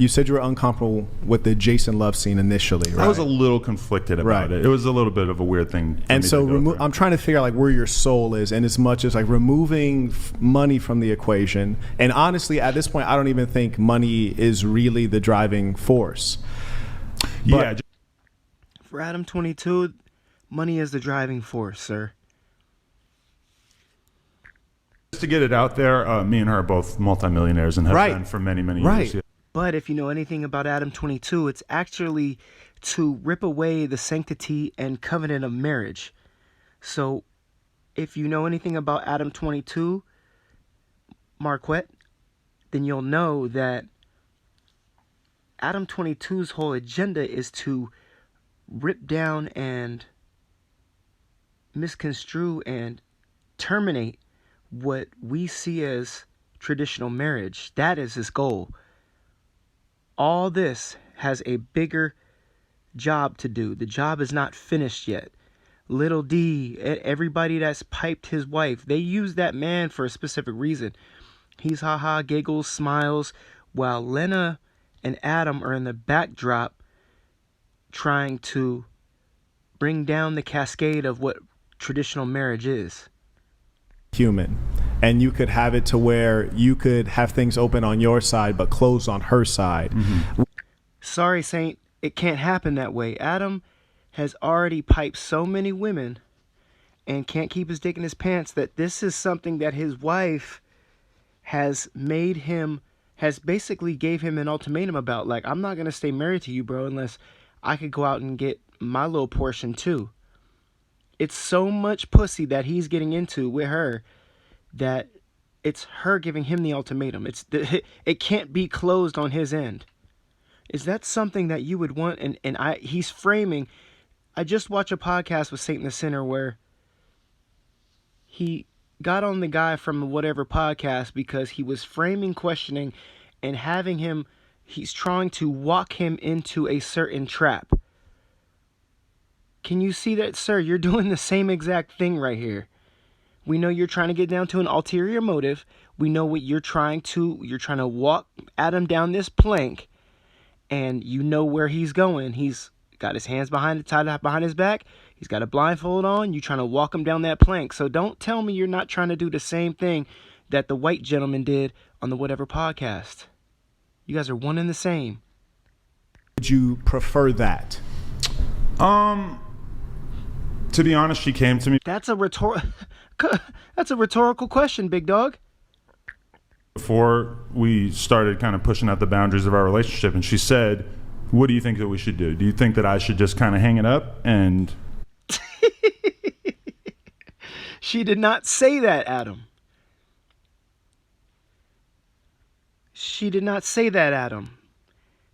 You said you were uncomfortable with the Jason Love scene initially, right? I was a little conflicted about it. It was a little bit of a weird thing. And so I'm trying to figure out like where your soul is, and as much as like removing money from the equation. And honestly, at this point, I don't even think money is really the driving force. Yeah. For ADAM22, money is the driving force, sir. Just to get it out there, me and her are both multimillionaires and have been for many, many years. Yeah. But if you know anything about ADAM22, it's actually to rip away the sanctity and covenant of marriage. So if you know anything about ADAM22, Marquette, then you'll know that ADAM22's whole agenda is to rip down and misconstrue and terminate what we see as traditional marriage. That is his goal. All this has a bigger job to do. The job is not finished yet. Little D, everybody that's piped his wife, they use that man for a specific reason. He's haha, giggles, smiles, while Lena and Adam are in the backdrop trying to bring down the cascade of what traditional marriage is. Human. And you could have it to where you could have things open on your side but closed on her side. Mm-hmm. Sorry, Saint, it can't happen that way. Adam has already piped so many women and can't keep his dick in his pants that this is something that his wife has made him, has basically gave him an ultimatum about. Like, I'm not going to stay married to you, bro, unless I could go out and get my little portion too. It's so much pussy that he's getting into with her that it's her giving him the ultimatum. It can't be closed on his end. Is that something that you would want? And he's framing. I just watched a podcast with Saint the Sinner where he got on the guy from whatever podcast because he was framing questioning and having him, he's trying to walk him into a certain trap. Can you see that, sir? You're doing the same exact thing right here. We know you're trying to get down to an ulterior motive. We know what you're trying to walk Adam down this plank, and you know where he's going. He's got his hands tied behind his back. He's got a blindfold on. You're trying to walk him down that plank. So don't tell me you're not trying to do the same thing that the white gentleman did on the whatever podcast. You guys are one and the same. Would you prefer that? To be honest, she came to me. That's a rhetorical question, big dog. Before we started kind of pushing out the boundaries of our relationship, and she said, what do you think that we should do? Do you think that I should just kind of hang it up? And she did not say that, Adam. She did not say that, Adam.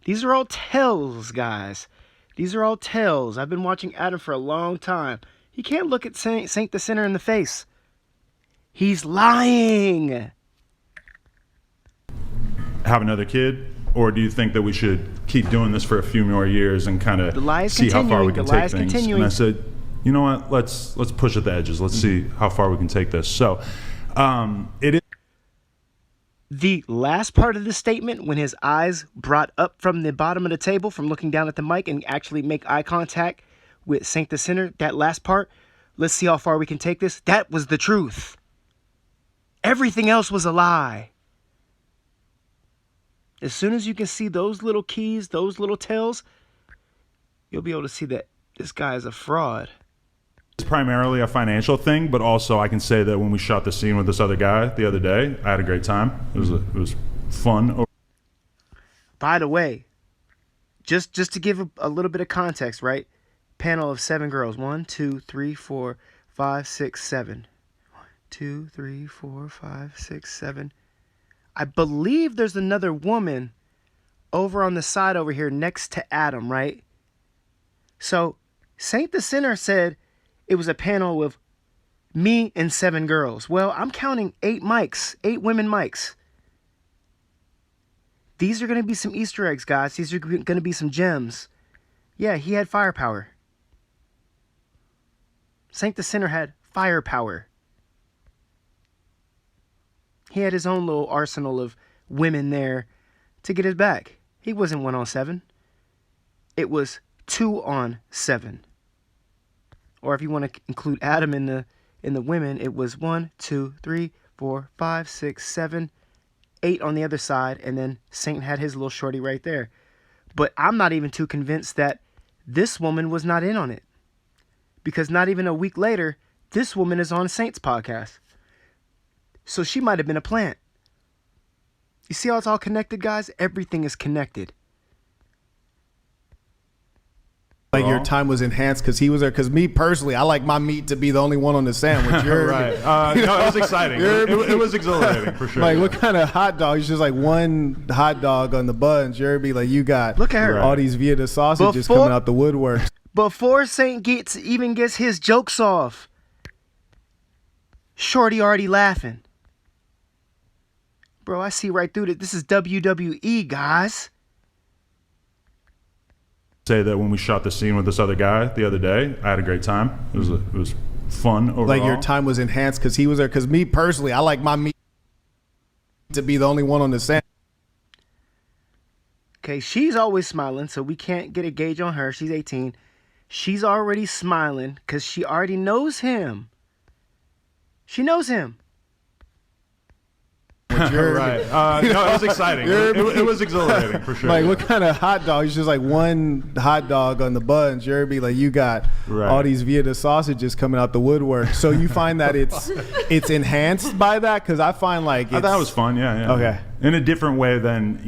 These are all tells, guys. These are all tells. I've been watching Adam for a long time. He can't look at Saint the Sinner in the face. He's lying. Have another kid? Or do you think that we should keep doing this for a few more years and kind of see how far we can take things? And I said, you know what? Let's push at the edges. Let's see how far we can take this. So it is. The last part of the statement, when his eyes brought up from the bottom of the table from looking down at the mic and actually make eye contact with Saint the Sinner, that last part, let's see how far we can take this, that was the truth. Everything else was a lie. As soon as you can see those little keys, those little tells, you'll be able to see that this guy is a fraud. It's primarily a financial thing, but also I can say that when we shot the scene with this other guy the other day, I had a great time. It was fun. By the way, just to give a little bit of context, right? Panel of 7 girls. 1, 2, 3, 4, 5, 6, 7. 1, 2, 3, 4, 5, 6, 7. I believe there's another woman over on the side over here next to Adam, right? So Saint the Sinner said it was a panel with me and 7 girls. Well, I'm counting 8 mics, 8 women mics. These are going to be some Easter eggs, guys. These are going to be some gems. Yeah, he had firepower. Saint the Sinner had firepower. He had his own little arsenal of women there to get his back. He wasn't 1 on 7. It was 2 on 7. Or if you want to include Adam in the women, it was 1, 2, 3, 4, 5, 6, 7, 8 on the other side, and then Saint had his little shorty right there. But I'm not even too convinced that this woman was not in on it. Because not even a week later, this woman is on Saint's podcast. So she might have been a plant. You see how it's all connected, guys? Everything is connected. Like your time was enhanced because he was there. Because me personally, I like my meat to be the only one on the sandwich. Right. No, it was exciting. It was exhilarating for sure. Like, what kind of hot dog? It's just like one hot dog on the buns. You're be like, you got look at her. All these Vieta sausages coming out the woodwork. Before Saint even gets his jokes off, Shorty already laughing. Bro, I see right through it. This is WWE, guys. Say that when we shot the scene with this other guy the other day, I had a great time. It was fun overall. Like your time was enhanced because he was there. Because me personally, I like my meat to be the only one on the sandwich. Okay, she's always smiling, so we can't get a gauge on her. She's 18. She's already smiling because she already knows him. She knows him. Right. No, it was exciting. It was exhilarating for sure. Like, what kind of hot dog? It's just like one hot dog on the buns. You're be like, you got all these Vieta sausages coming out the woodwork. So you find that it's enhanced by that? Because I find like I thought it was fun. Yeah. Okay. In a different way than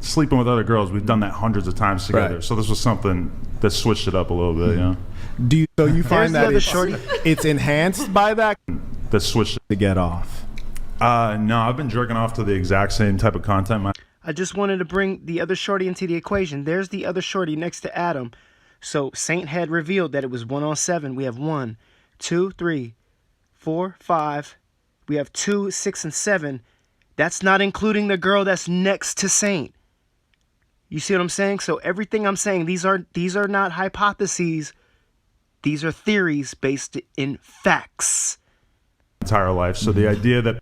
sleeping with other girls. We've done that hundreds of times together. Right. So this was something that switched it up a little bit. Yeah. So you find that it's enhanced by that? That switched to get off. No, I've been jerking off to the exact same type of content. I just wanted to bring the other shorty into the equation. There's the other shorty next to Adam. So Saint had revealed that it was 1 on 7. We have 1, 2, 3, 4, 5. We have 2, 6, and 7. That's not including the girl that's next to Saint. You see what I'm saying? So everything I'm saying, these are not hypotheses. These are theories based in facts. Entire life. So the idea that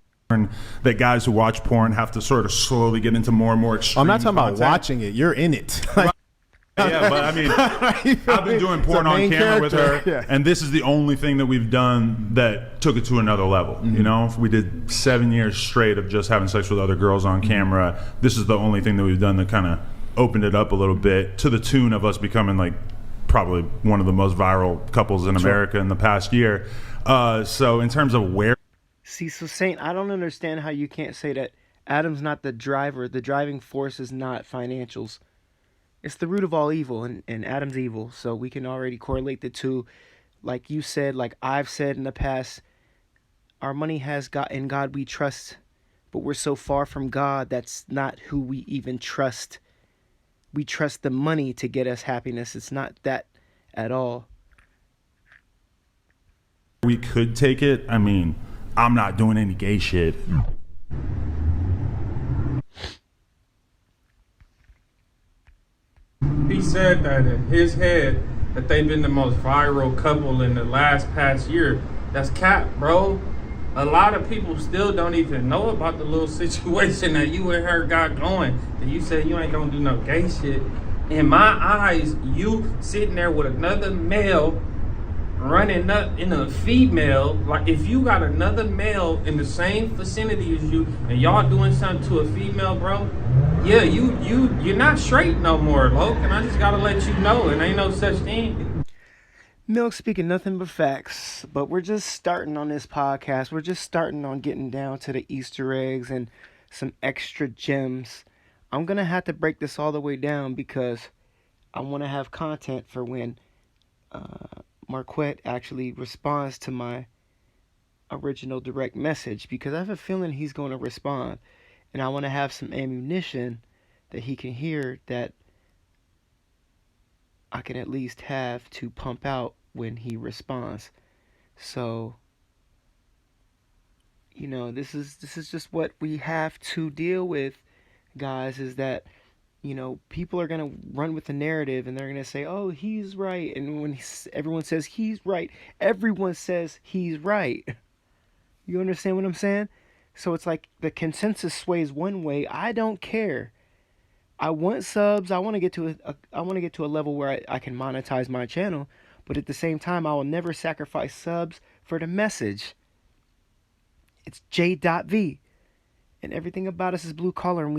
guys who watch porn have to sort of slowly get into more and more extreme I'm not talking content. about watching it. You're in it. Yeah, but I mean, I've been doing porn on camera with her, and this is the only thing that we've done that took it to another level. Mm-hmm. We did 7 years straight of just having sex with other girls on camera. This is the only thing that we've done that kind of opened it up a little bit, to the tune of us becoming like probably one of the most viral couples in America in the past year. So in terms of where... See, so Saint, I don't understand how you can't say that Adam's not the driver. The driving force is not financials. It's the root of all evil, and Adam's evil. So we can already correlate the two. Like you said, like I've said in the past, our money has got in God we trust, but we're so far from God, that's not who we even trust. We trust the money to get us happiness. It's not that at all. We could take it. I mean, I'm not doing any gay shit. He said that in his head that they've been the most viral couple in the past year. That's cap, bro. A lot of people still don't even know about the little situation that you and her got going. And you said you ain't gonna do no gay shit. In my eyes, you sitting there with another male running up in a female, like if you got another male in the same vicinity as you and y'all doing something to a female, bro, yeah, you're not straight no more, Loke, and I just gotta let you know it ain't no such thing. Milk speaking nothing but facts, but we're just starting on this podcast. We're just starting on getting down to the Easter eggs and some extra gems. I'm gonna have to break this all the way down because I want to have content for when Marquette actually responds to my original direct message, because I have a feeling he's going to respond, and I want to have some ammunition that he can hear that I can at least have to pump out when he responds. So, this is just what we have to deal with, guys, is that people are going to run with the narrative and they're going to say, oh, he's right. And when everyone says he's right, everyone says he's right. You understand what I'm saying? So it's like the consensus sways one way. I don't care. I want subs. I want to get to a level where I can monetize my channel, but at the same time, I will never sacrifice subs for the message. It's J.V. and everything about us is blue collar, and